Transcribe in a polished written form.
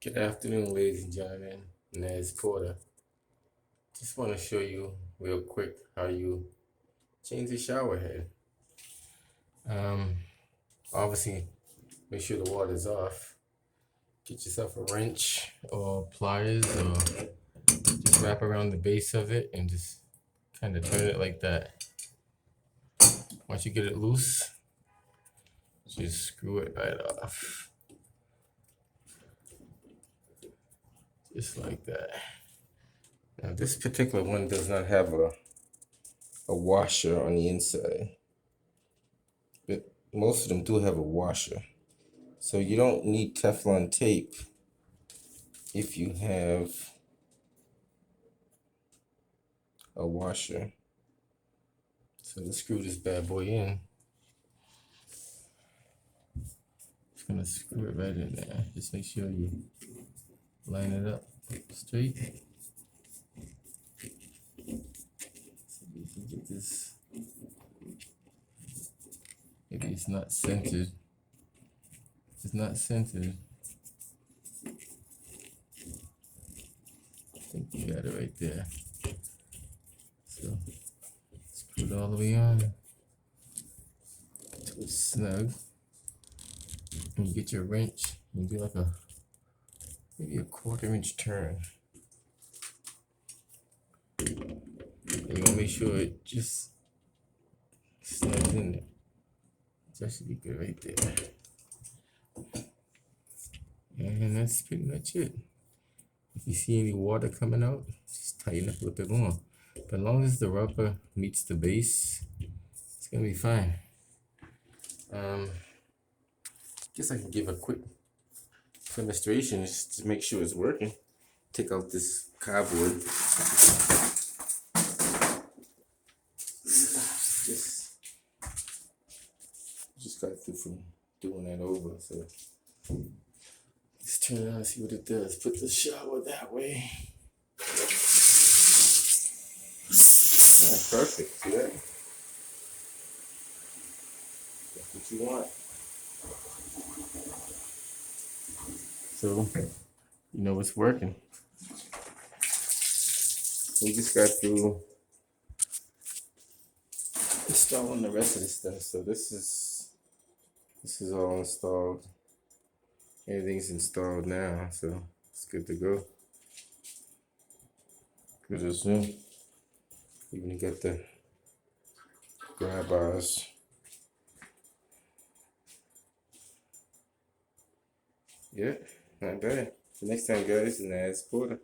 Good afternoon, ladies and gentlemen. Nez Porter. Just want to show you real quick how you change the shower head. Um, Obviously, make sure the water's off. Get yourself a wrench or pliers, or just wrap around the base of it and just kind of turn it like that. Once you get it loose, just screw it right off. Just like that. Now, this particular one does not have a washer on the inside, but most of them do have a washer. So you don't need Teflon tape if you have a washer. So let's screw this bad boy in. Just gonna screw it right in there. Just make sure you line it up straight. So you can get this. Maybe it's not centered. If it's not centered, I think you got it right there. So screw it all the way on until it's snug. And you get your wrench, you do like maybe a 1/4 inch turn. And you wanna make sure it just snags in there. That should be good right there. And that's pretty much it. If you see any water coming out, just tighten up a little bit more. But as long as the rubber meets the base, it's gonna be fine. Guess I can give a quick demonstration just to make sure it's working. Take out this cardboard. Just got through from doing that over, so let's turn it on and see what it does. Put the shower that way. Perfect. See that? That's what you want. So you know it's working. We just got through installing the rest of this stuff. So this is all installed. Everything's installed now, so it's good to go. Good as new. Even get the grab bars. Yeah, not bad. So next time, guys, Nez Porter.